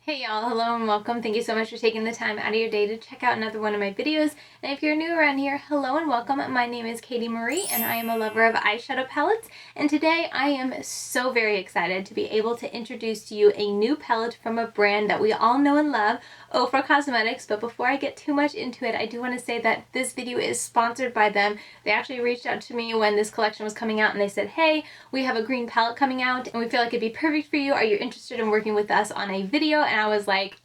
Hey y'all, hello and welcome. Thank you so much for taking the time out of your day to check out another one of my videos. And if you're new around here, hello and welcome. My name is Katie Marie and I am a lover of eyeshadow palettes. And today I am so very excited to be able to introduce to you a new palette from a brand that we all know and love, OFRA Cosmetics. But before I get too much into it, I do want to say that this video is sponsored by them. They actually reached out to me when this collection was coming out and they said, hey, we have a green palette coming out and we feel like it'd be perfect for you. Are you interested in working with us on a video? And I was like,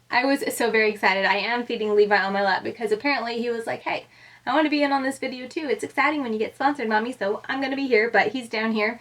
I was so very excited. I am feeding Levi on my lap because apparently he was like, hey, I want to be in on this video too. It's exciting when you get sponsored, mommy, so I'm going to be here, but he's down here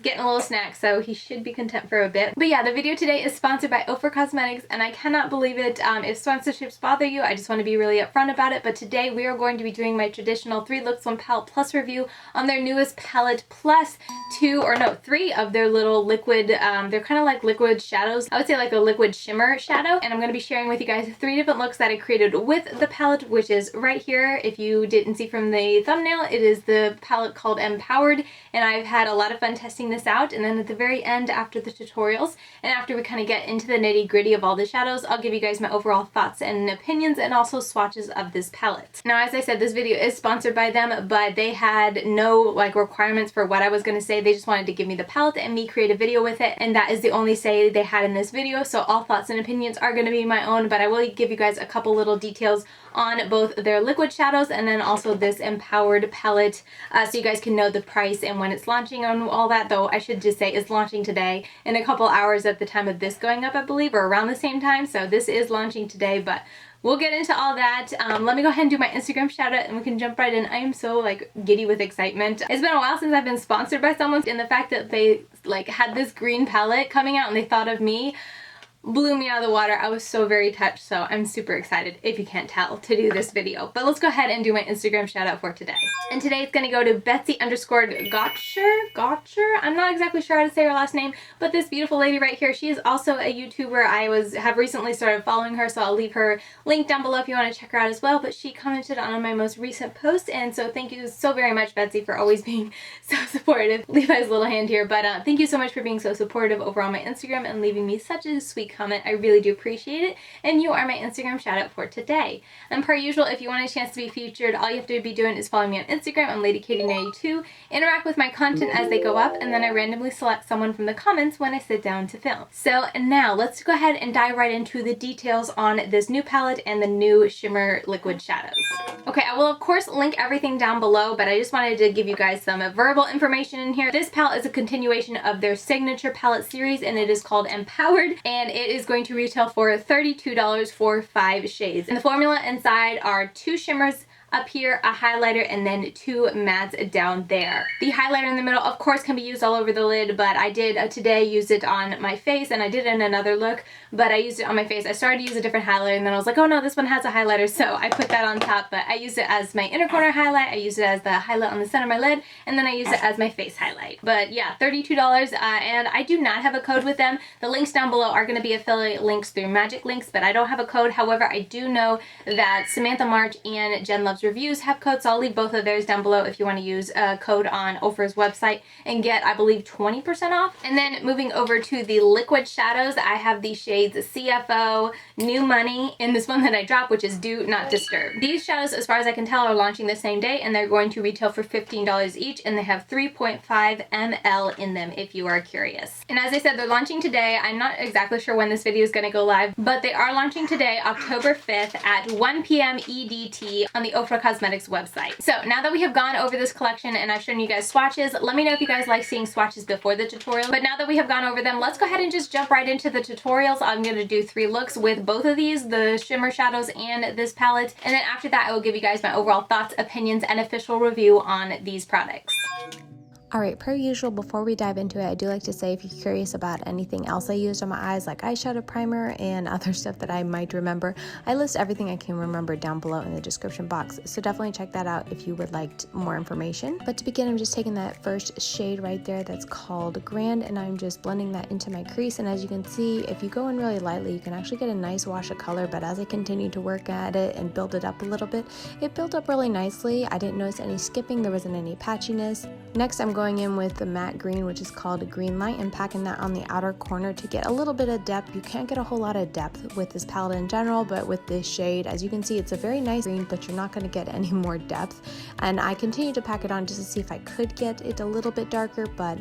getting a little snack, so he should be content for a bit. But yeah, the video today is sponsored by OFRA Cosmetics, and I cannot believe it. If sponsorships bother you, I just want to be really upfront about it. But today we are going to be doing my traditional 3 looks 1 palette plus review on their newest palette plus 3 of their little liquid, they're kind of like liquid shadows. I would say like a liquid shimmer shadow. And I'm going to be sharing with you guys 3 different looks that I created with the palette, which is right here. If you didn't see from the thumbnail, it is the palette called Empowered, and I've had a lot of fun testing this out. And then at the very end, after the tutorials and after we kind of get into the nitty-gritty of all the shadows, I'll give you guys my overall thoughts and opinions and also swatches of this palette. Now, as I said, this video is sponsored by them, but they had no like requirements for what I was going to say. They just wanted to give me the palette and me create a video with it, and that is the only say they had in this video. So all thoughts and opinions are going to be my own, but I will give you guys a couple little details on both their liquid shadows and then also this Empowered palette, so you guys can know the price and when it's launching and all that. Though I should just say it's launching today in a couple hours at the time of this going up, I believe, or around the same time. So this is launching today, but we'll get into all that. Let me go ahead and do my Instagram shout out and we can jump right in. I am so like giddy with excitement. It's been a while since I've been sponsored by someone, and the fact that they like had this green palette coming out and they thought of me blew me out of the water. I was so very touched, so I'm super excited, if you can't tell, to do this video. But let's go ahead and do my Instagram shout out for today. And today it's gonna go to Betsy_Gotcher. I'm not exactly sure how to say her last name, but this beautiful lady right here, she is also a YouTuber. I have recently started following her, so I'll leave her link down below if you want to check her out as well. But she commented on my most recent post, and so thank you so very much, Betsy, for always being so supportive. Levi's little hand here, but thank you so much for being so supportive over on my Instagram and leaving me such a sweet comment. I really do appreciate it, and you are my Instagram shout out for today. And per usual, if you want a chance to be featured, all you have to be doing is follow me on Instagram. I'm LadyKatie92. Interact with my content as they go up, and then I randomly select someone from the comments when I sit down to film. So now let's go ahead and dive right into the details on this new palette and the new shimmer liquid shadows. Okay, I will of course link everything down below, but I just wanted to give you guys some verbal information in here. This palette is a continuation of their signature palette series, and it is called Empowered, and it is going to retail for $32 for 5 shades. And the formula inside are 2 shimmers up here, a highlighter, and then 2 mattes down there. The highlighter in the middle, of course, can be used all over the lid, but I did today use it on my face, and I did it in another look, but I used it on my face. I started to use a different highlighter, and then I was like, oh no, this one has a highlighter, so I put that on top, but I used it as my inner corner highlight, I used it as the highlight on the center of my lid, and then I used it as my face highlight. But yeah, $32, and I do not have a code with them. The links down below are going to be affiliate links through Magic Links, but I don't have a code. However, I do know that Samantha March and Jen Loves Reviews have codes, so I'll leave both of theirs down below if you want to use a code on OFRA's website and get, I believe, 20% off. And then moving over to the liquid shadows, I have the shades CFO, New Money, and this one that I dropped, which is Do Not Disturb. These shadows, as far as I can tell, are launching the same day, and they're going to retail for $15 each, and they have 3.5 ml in them if you are curious. And as I said, they're launching today. I'm not exactly sure when this video is going to go live, but they are launching today, October 5th at 1 p.m. EDT on the OFRA Cosmetics website. So now that we have gone over this collection and I've shown you guys swatches, let me know if you guys like seeing swatches before the tutorial. But now that we have gone over them, let's go ahead and just jump right into the tutorials. I'm going to do 3 looks with both of these, the shimmer shadows and this palette. And then after that, I will give you guys my overall thoughts, opinions, and official review on these products. Alright, per usual, before we dive into it, I do like to say if you're curious about anything else I used on my eyes, like eyeshadow primer and other stuff that I might remember, I list everything I can remember down below in the description box, so definitely check that out if you would like more information. But to begin, I'm just taking that first shade right there that's called Grand, and I'm just blending that into my crease. And as you can see, if you go in really lightly, you can actually get a nice wash of color, but as I continue to work at it and build it up a little bit, it built up really nicely. I didn't notice any skipping, there wasn't any patchiness. Next, I'm going going in with the matte green, which is called Green Light, and packing that on the outer corner to get a little bit of depth. You can't get a whole lot of depth with this palette in general, but with this shade, as you can see, it's a very nice green, but you're not going to get any more depth. And I continued to pack it on just to see if I could get it a little bit darker, but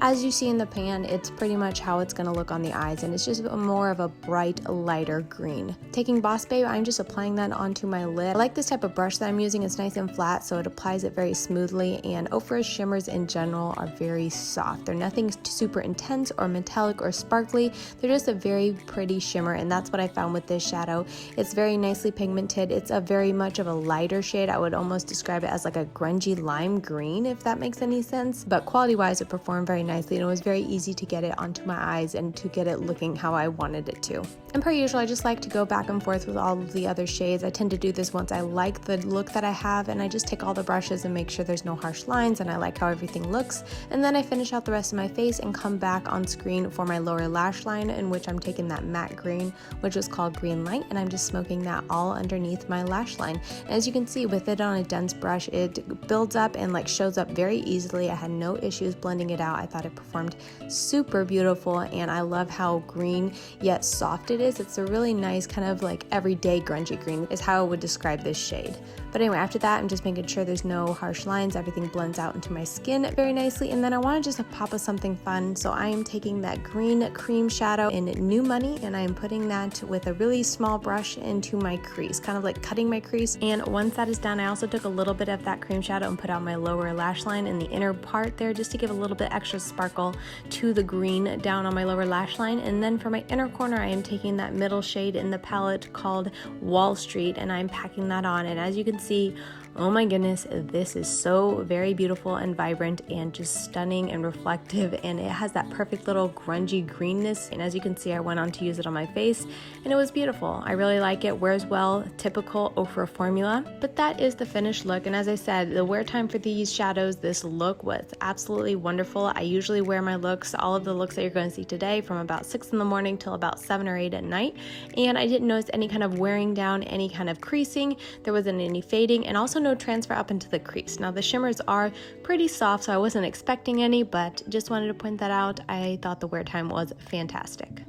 as you see in the pan, it's pretty much how it's going to look on the eyes, and it's just more of a bright, lighter green. Taking Boss Babe, I'm just applying that onto my lid. I like this type of brush that I'm using. It's nice and flat, so it applies it very smoothly, and OFRA shimmers in general are very soft. They're nothing super intense or metallic or sparkly. They're just a very pretty shimmer, and that's what I found with this shadow. It's very nicely pigmented. It's a very much of a lighter shade. I would almost describe it as like a grungy lime green, if that makes any sense, but quality-wise, it performed very nicely, and it was very easy to get it onto my eyes and to get it looking how I wanted it to. And per usual, I just like to go back and forth with all of the other shades. I tend to do this once I like the look that I have, and I just take all the brushes and make sure there's no harsh lines and I like how everything looks. And then I finish out the rest of my face and come back on screen for my lower lash line, in which I'm taking that matte green, which was called Green Light, and I'm just smoking that all underneath my lash line. And as you can see, with it on a dense brush, it builds up and like shows up very easily. I had no issues blending it out. I thought it performed super beautiful, and I love how green yet soft it is. It's a really nice kind of like everyday grungy green is how I would describe this shade. But anyway, after that, I'm just making sure there's no harsh lines. Everything blends out into my skin very nicely. And then I want to just pop of something fun. So I am taking that green cream shadow in New Money, and I am putting that with a really small brush into my crease, kind of like cutting my crease. And once that is done, I also took a little bit of that cream shadow and put out my lower lash line in the inner part there, just to give a little bit extra sparkle to the green down on my lower lash line. And then for my inner corner, I am taking that middle shade in the palette called Wall Street, and I'm packing that on. And as you can see, oh my goodness, this is so very beautiful and vibrant and just stunning and reflective, and it has that perfect little grungy greenness. And as you can see, I went on to use it on my face and it was beautiful. I really like it, wears well, typical OFRA formula. But that is the finished look, and as I said, the wear time for these shadows, this look was absolutely wonderful. I usually wear my looks, all of the looks that you're going to see today, from about 6 in the morning till about 7 or 8 at night, and I didn't notice any kind of wearing down, any kind of creasing. There wasn't any fading, and also no transfer up into the crease. Now the shimmers are pretty soft, so I wasn't expecting any, but just wanted to point that out. I thought the wear time was fantastic.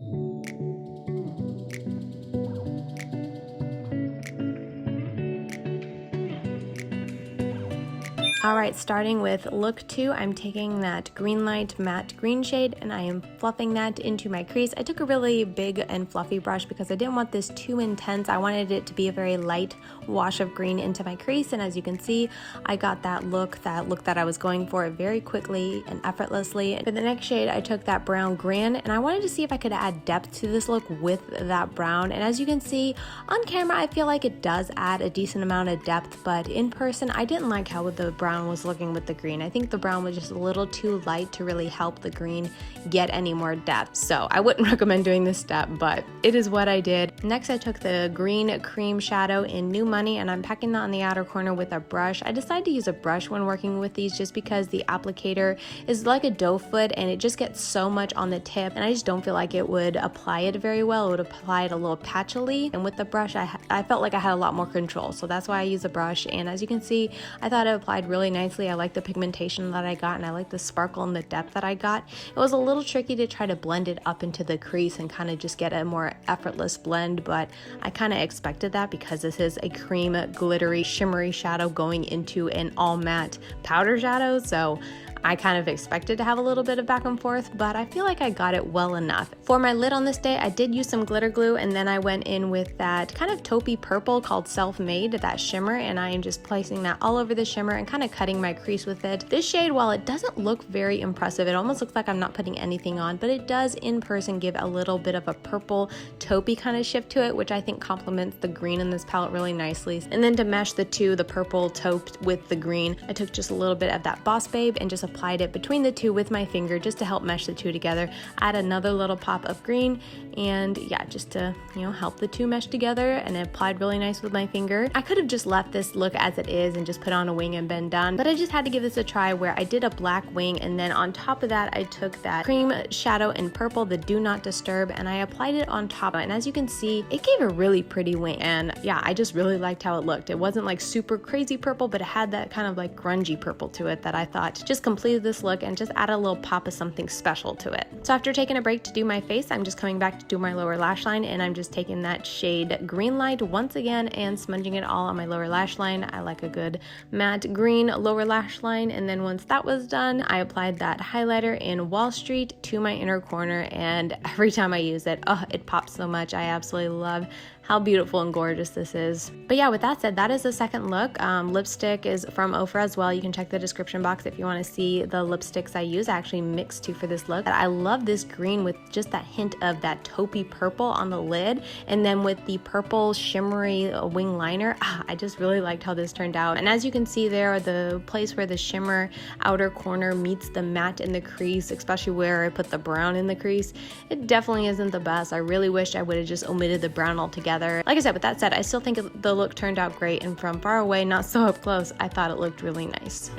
Alright, starting with look 2, I'm taking that Green Light matte green shade and I am fluffing that into my crease. I took a really big and fluffy brush because I didn't want this too intense. I wanted it to be a very light wash of green into my crease, and as you can see, I got that look that I was going for very quickly and effortlessly. For the next shade, I took that brown Gran, and I wanted to see if I could add depth to this look with that brown, and as you can see, on camera, I feel like it does add a decent amount of depth, but in person, I didn't like how the brown was looking with the green. I think the brown was just a little too light to really help the green get any more depth, so I wouldn't recommend doing this step, but it is what I did. Next, I took the green cream shadow in New Money, and I'm packing that on the outer corner with a brush. I decided to use a brush when working with these just because the applicator is like a doe foot and it just gets so much on the tip, and I just don't feel like it would apply it very well. It would apply it a little patchily, and with the brush I felt like I had a lot more control, so that's why I use a brush. And as you can see, I thought it applied really nicely. I like the pigmentation that I got, and I like the sparkle and the depth that I got. It was a little tricky to try to blend it up into the crease and kind of just get a more effortless blend, but I kind of expected that because this is a cream glittery shimmery shadow going into an all matte powder shadow, so I kind of expected to have a little bit of back and forth, but I feel like I got it well enough. For my lid on this day, I did use some glitter glue, and then I went in with that kind of taupey purple called Self-Made, that shimmer, and I am just placing that all over the shimmer and kind of cutting my crease with it. This shade, while it doesn't look very impressive, it almost looks like I'm not putting anything on, but it does in person give a little bit of a purple taupey kind of shift to it, which I think complements the green in this palette really nicely. And then to mesh the two, the purple taupe with the green, I took just a little bit of that Boss Babe and just applied it between the two with my finger just to help mesh the two together. Add another little pop of green, and yeah, just to, you know, help the two mesh together, and it applied really nice with my finger. I could have just left this look as it is and just put on a wing and been done, but I just had to give this a try where I did a black wing, and then on top of that I took that cream shadow in purple, the Do Not Disturb, and I applied it on top, and as you can see, it gave a really pretty wing. And yeah, I just really liked how it looked. It wasn't like super crazy purple, but it had that kind of like grungy purple to it that I thought just completely completed this look and just add a little pop of something special to it. So after taking a break to do my face, I'm just coming back to do my lower lash line, and I'm just taking that shade Green Light once again and smudging it all on my lower lash line. I like a good matte green lower lash line, and then once that was done, I applied that highlighter in Wall Street to my inner corner, and every time I use it, oh, it pops so much. I absolutely love how beautiful and gorgeous this is. But yeah, with that said, that is the second look. Lipstick is from OFRA as well. You can check the description box if you want to see the lipsticks I use. I actually mixed two for this look. I love this green with just that hint of that taupey purple on the lid, and then with the purple shimmery wing liner. I just really liked how this turned out. And as you can see there, the place where the shimmer outer corner meets the matte in the crease, especially where I put the brown in the crease, it definitely isn't the best. I really wish I would have just omitted the brown altogether. Like I said, with that said, I still think the look turned out great, and from far away, not so up close, I thought it looked really nice.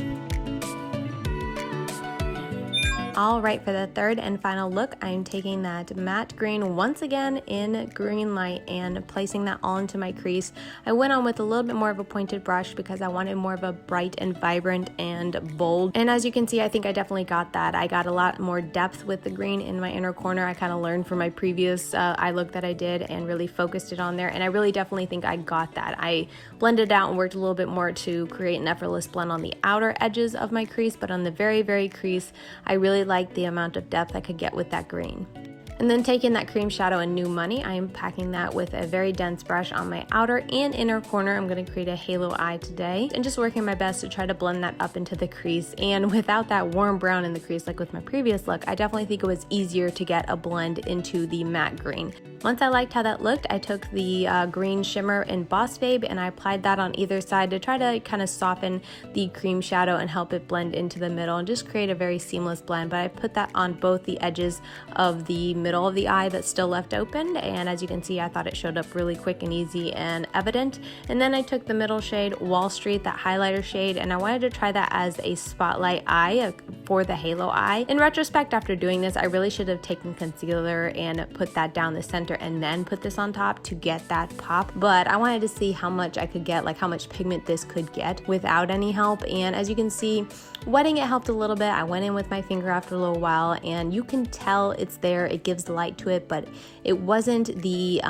All right, for the third and final look, I'm taking that matte green once again in Green Light and placing that all into my crease. I went on with a little bit more of a pointed brush because I wanted more of a bright and vibrant and bold. And as you can see, I think I definitely got that. I got a lot more depth with the green in my inner corner. I kind of learned from my previous eye look that I did and really focused it on there. And I really definitely think I got that. I blended out and worked a little bit more to create an effortless blend on the outer edges of my crease, but on the very crease, I really like the amount of depth I could get with that green. And then taking that cream shadow in New Money, I am packing that with a very dense brush on my outer and inner corner. I'm going to create a halo eye today and just working my best to try to blend that up into the crease. And without that warm brown in the crease like with my previous look, I definitely think it was easier to get a blend into the matte green. Once I liked how that looked, I took the green shimmer in Boss Babe and I applied that on either side to try to kind of soften the cream shadow and help it blend into the middle and just create a very seamless blend. But I put that on both the edges of the middle of the eye that's still left open, and as you can see, I thought it showed up really quick and easy and evident. And then I took the middle shade, Wall Street, that highlighter shade, and I wanted to try that as a spotlight eye for the halo eye. In retrospect, after doing this, I really should have taken concealer and put that down the center and then put this on top to get that pop, but I wanted to see how much I could get, like how much pigment this could get without any help. And as you can see, wetting it helped a little bit. I went in with my finger after a little while, and you can tell it's there. It gives light to it, but it wasn't the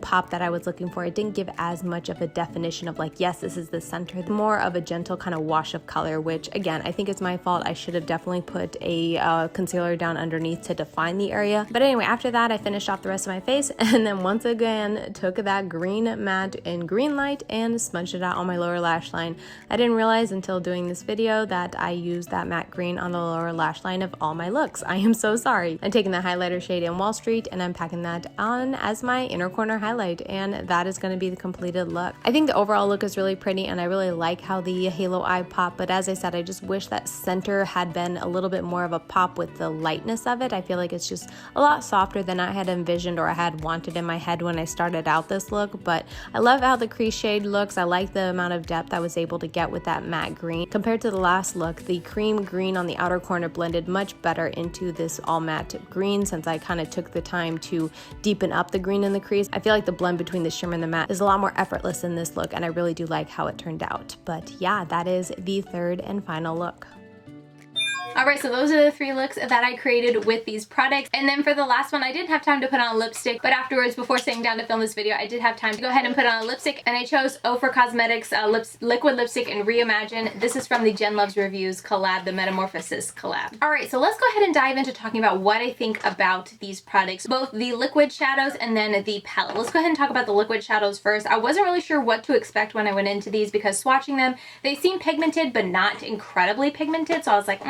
pop that I was looking for. It didn't give as much of a definition of like, yes, this is the center. More of a gentle kind of wash of color, which again, I think it's my fault. I should have definitely put a concealer down underneath to define the area. But anyway, after that, I finished off the rest of my face, and then once again took that green matte in Green Light and smudged it out on my lower lash line. I didn't realize until doing this video that I used that matte green on the lower lash line of all my looks. I am so sorry. I'm taking the highlighter shade in Wall Street and I'm packing that on as my inner corner highlight, and that is going to be the completed look. I think the overall look is really pretty and I really like how the halo eye pop, but as I said, I just wish that center had been a little bit more of a pop with the lightness of it. I feel like it's just a lot softer than I had envisioned or I had wanted in my head when I started out this look. But I love how the crease shade looks. I like the amount of depth I was able to get with that matte green. Compared to the last look, the cream green on the outer corner blended much better into this all matte green since I kind of took the time to deepen up the green in the crease. I feel like the blend between the shimmer and the matte is a lot more effortless in this look, and I really do like how it turned out. But yeah, that is the third and final look. Alright, so those are the 3 looks that I created with these products. And then for the last one, I didn't have time to put on a lipstick, but afterwards, before sitting down to film this video, I did have time to go ahead and put on a lipstick, and I chose OFRA Cosmetics Liquid Lipstick in Reimagine. This is from the Jen Loves Reviews collab, the Metamorphosis collab. Alright, so let's go ahead and dive into talking about what I think about these products, both the liquid shadows and then the palette. Let's go ahead and talk about the liquid shadows first. I wasn't really sure what to expect when I went into these because swatching them, they seem pigmented, but not incredibly pigmented, so I was like,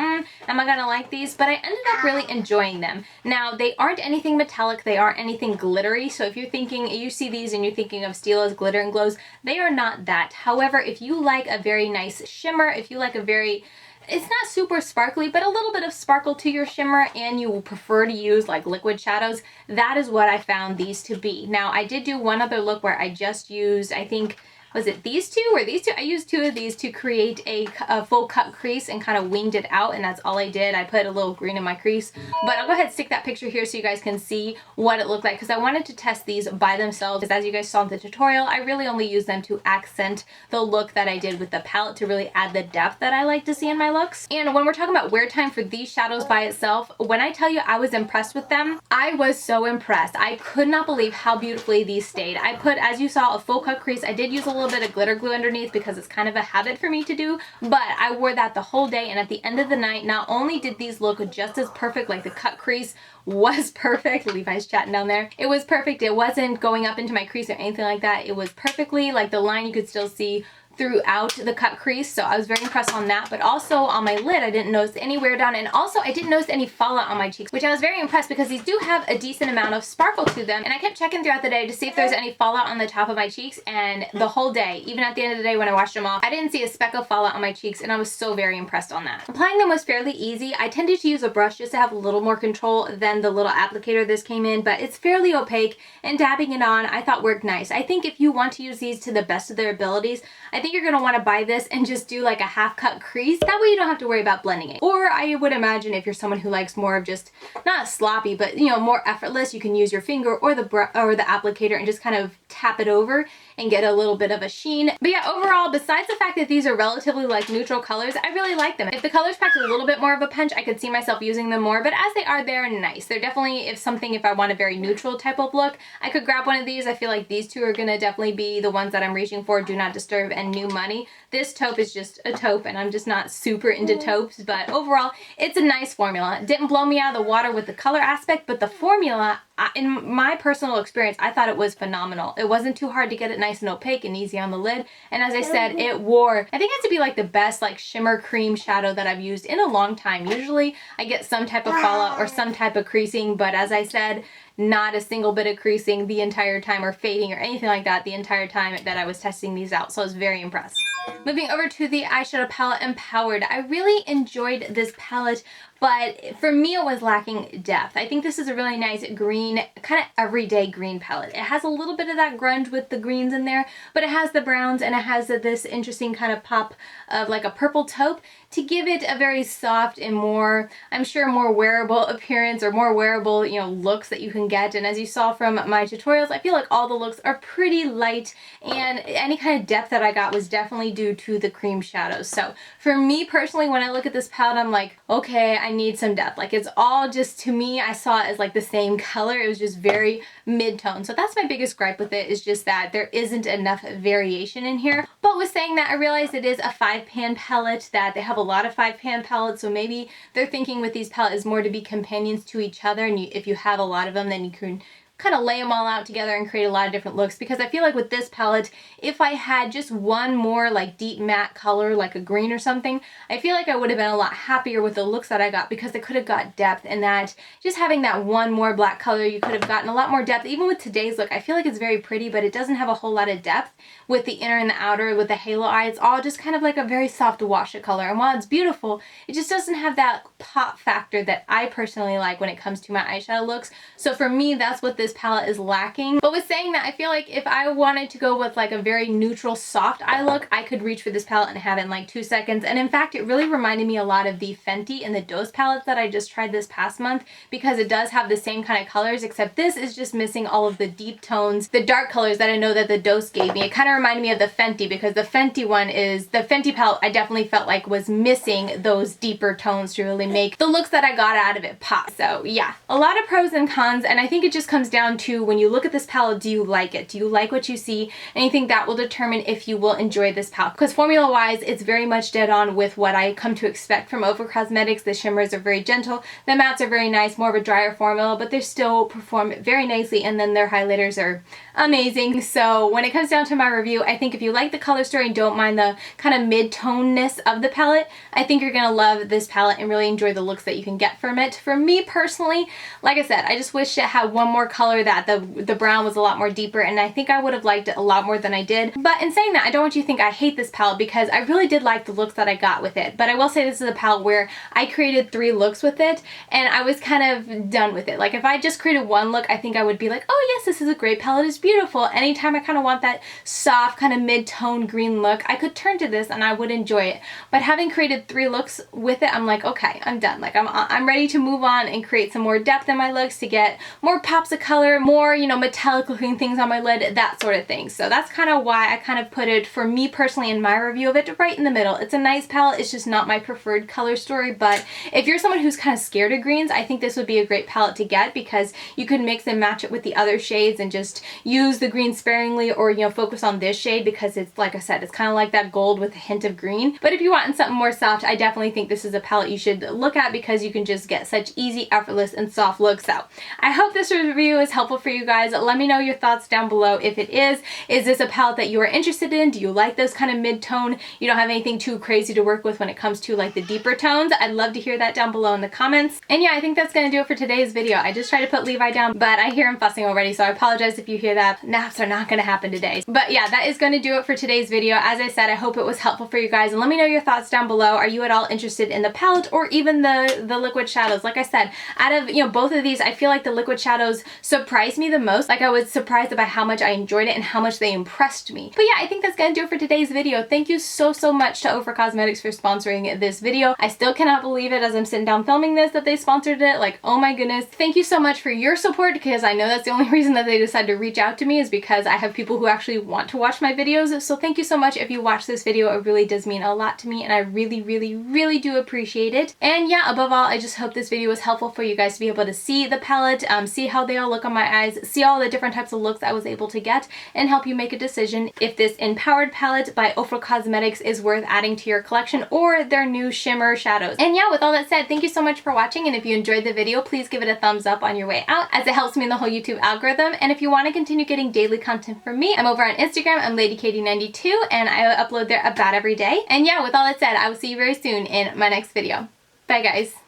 am I gonna like these? But I ended up really enjoying them. Now, they aren't anything metallic, they aren't anything glittery, so if you're thinking, you see these and you're thinking of Stila's glitter and glows, they are not that. However, if you like a very nice shimmer, if you like a very, it's not super sparkly, but a little bit of sparkle to your shimmer, and you prefer to use like liquid shadows, that is what I found these to be. Now, I did do one other look where I just used, I think, was it these two or these two? I used two of these to create a full cut crease and kind of winged it out, and that's all I did. I put a little green in my crease, but I'll go ahead and stick that picture here so you guys can see what it looked like, because I wanted to test these by themselves, because as you guys saw in the tutorial, I really only use them to accent the look that I did with the palette, to really add the depth that I like to see in my looks. And when we're talking about wear time for these shadows by itself, when I tell you I was impressed with them, I was so impressed. I could not believe how beautifully these stayed. I put, as you saw, a full cut crease. I did use a little bit of glitter glue underneath because it's kind of a habit for me to do, but I wore that the whole day, and at the end of the night, not only did these look just as perfect, like the cut crease was perfect. Levi's chatting down there. It was perfect. It wasn't going up into my crease or anything like that. It was perfectly, like the line you could still see throughout the cut crease, so I was very impressed on that. But also on my lid, I didn't notice any wear down, and also I didn't notice any fallout on my cheeks, which I was very impressed, because these do have a decent amount of sparkle to them. And I kept checking throughout the day to see if there's any fallout on the top of my cheeks, and the whole day, even at the end of the day when I washed them off, I didn't see a speck of fallout on my cheeks, and I was so very impressed on that. Applying them was fairly easy. I tended to use a brush just to have a little more control than the little applicator this came in, but it's fairly opaque, and dabbing it on I thought worked nice. I think if you want to use these to the best of their abilities, I think you're going to want to buy this and just do like a half cut crease. That way you don't have to worry about blending it. Or I would imagine if you're someone who likes more of just, not sloppy, but you know, more effortless, you can use your finger or the applicator and just kind of tap it over and get a little bit of a sheen. But yeah, overall, besides the fact that these are relatively like neutral colors, I really like them. If the colors packed a little bit more of a punch, I could see myself using them more, but as they are, they're nice. They're definitely, if I want a very neutral type of look, I could grab one of these. I feel like these two are gonna definitely be the ones that I'm reaching for: Do Not Disturb and New Money. This taupe is just a taupe, and I'm just not super into taupes, but overall, it's a nice formula. It didn't blow me out of the water with the color aspect, but the formula, in my personal experience, I thought it was phenomenal. It wasn't too hard to get it nice and opaque and easy on the lid, and as I said, it wore, I think it has to be like the best like shimmer cream shadow that I've used in a long time. Usually I get some type of fallout or some type of creasing, but as I said, not a single bit of creasing the entire time, or fading or anything like that the entire time that I was testing these out, so I was very impressed. Moving over to the eyeshadow palette, Empowered. I really enjoyed this palette, but for me it was lacking depth. I think this is a really nice green, kind of everyday green palette. It has a little bit of that grunge with the greens in there, but it has the browns, and it has this interesting kind of pop of like a purple taupe to give it a very soft and more, I'm sure, more wearable appearance, or more wearable, you know, looks that you can get. And as you saw from my tutorials, I feel like all the looks are pretty light, and any kind of depth that I got was definitely due to the cream shadows. So for me personally, when I look at this palette, I'm like, okay, I need some depth. Like, it's all just, to me, I saw it as like the same color. It was just very mid-tone. So that's my biggest gripe with it, is just that there isn't enough variation in here. But with saying that, I realized it is a 5-pan palette, that they have a lot of 5-pan palettes, so maybe they're thinking with these palettes more to be companions to each other, and if you have a lot of them, then you can kind of lay them all out together and create a lot of different looks. Because I feel like with this palette, if I had just one more like deep matte color, like a green or something, I feel like I would have been a lot happier with the looks that I got, because I could have got depth, and that just having that one more black color, you could have gotten a lot more depth. Even with today's look, I feel like it's very pretty, but it doesn't have a whole lot of depth with the inner and the outer, with the halo eye. It's all just kind of like a very soft wash of color, and while it's beautiful, it just doesn't have that pop factor that I personally like when it comes to my eyeshadow looks. So for me, that's what this palette is lacking. But with saying that, I feel like if I wanted to go with like a very neutral, soft eye look, I could reach for this palette and have it in like 2 seconds. And in fact, it really reminded me a lot of the Fenty and the Dose palettes that I just tried this past month, because it does have the same kind of colors, except this is just missing all of the deep tones, the dark colors that I know that the Dose gave me. It kind of reminded me of the Fenty, because the Fenty one is, the Fenty palette I definitely felt like was missing those deeper tones to really make the looks that I got out of it pop. So yeah, a lot of pros and cons, and I think it just comes down to, when you look at this palette, do you like it? Do you like what you see? And I think that will determine if you will enjoy this palette, because formula wise, it's very much dead on with what I come to expect from OFRA Cosmetics. The shimmers are very gentle, the mattes are very nice, more of a drier formula, but they still perform very nicely, and then their highlighters are amazing. So when it comes down to my review, I think if you like the color story and don't mind the kind of mid-toneness of the palette, I think you're gonna love this palette and really enjoy the looks that you can get from it. For me personally, like I said, I just wish it had one more color color that the brown was a lot more deeper, and I think I would have liked it a lot more than I did. But in saying that, I don't want you to think I hate this palette, because I really did like the looks that I got with it. But I will say this is a palette where I created 3 looks with it, and I was kind of done with it. Like, if I just created 1 look, I think I would be like, oh yes, this is a great palette, it's beautiful. Anytime I kind of want that soft kind of mid-tone green look, I could turn to this and I would enjoy it. But having created 3 looks with it, I'm like, okay, I'm done. Like, I'm ready to move on and create some more depth in my looks, to get more pops of color, more, you know, metallic looking things on my lid, that sort of thing. So that's kind of why I kind of put it, for me personally, in my review of it, right in the middle. It's a nice palette, it's just not my preferred color story. But if you're someone who's kind of scared of greens, I think this would be a great palette to get, because you could mix and match it with the other shades and just use the green sparingly, or, you know, focus on this shade, because it's, like I said, it's kind of like that gold with a hint of green. But if you want something more soft, I definitely think this is a palette you should look at, because you can just get such easy, effortless, and soft looks. So I hope this review is helpful for you guys. Let me know your thoughts down below. If it is this a palette that you are interested in? Do you like those kind of mid-tone? You don't have anything too crazy to work with when it comes to like the deeper tones? I'd love to hear that down below in the comments. And yeah, I think that's gonna do it for today's video. I just tried to put Levi down, but I hear him fussing already, so I apologize if you hear that. Naps are not gonna happen today. But yeah, that is gonna do it for today's video. As I said, I hope it was helpful for you guys, and let me know your thoughts down below. Are you at all interested in the palette, or even the liquid shadows? Like I said, out of, you know, both of these, I feel like the liquid shadows surprised me the most. Like, I was surprised about how much I enjoyed it and how much they impressed me. But yeah, I think that's gonna do it for today's video. Thank you so much to OFRA Cosmetics for sponsoring this video. I still cannot believe it as I'm sitting down filming this that they sponsored it. Like, oh my goodness. Thank you so much for your support, because I know that's the only reason that they decided to reach out to me, is because I have people who actually want to watch my videos. So thank you so much if you watch this video. It really does mean a lot to me, and I really do appreciate it. And yeah, above all, I just hope this video was helpful for you guys to be able to see the palette, see how they all look on my eyes, see all the different types of looks I was able to get, and help you make a decision if this Empowered palette by OFRA Cosmetics is worth adding to your collection, or their new shimmer shadows. And yeah, with all that said, thank you so much for watching, and if you enjoyed the video, please give it a thumbs up on your way out, as it helps me in the whole YouTube algorithm. And if you want to continue getting daily content from me, I'm over on Instagram. I'm LadyKatie92, and I upload there about every day. And yeah, with all that said, I will see you very soon in my next video. Bye guys.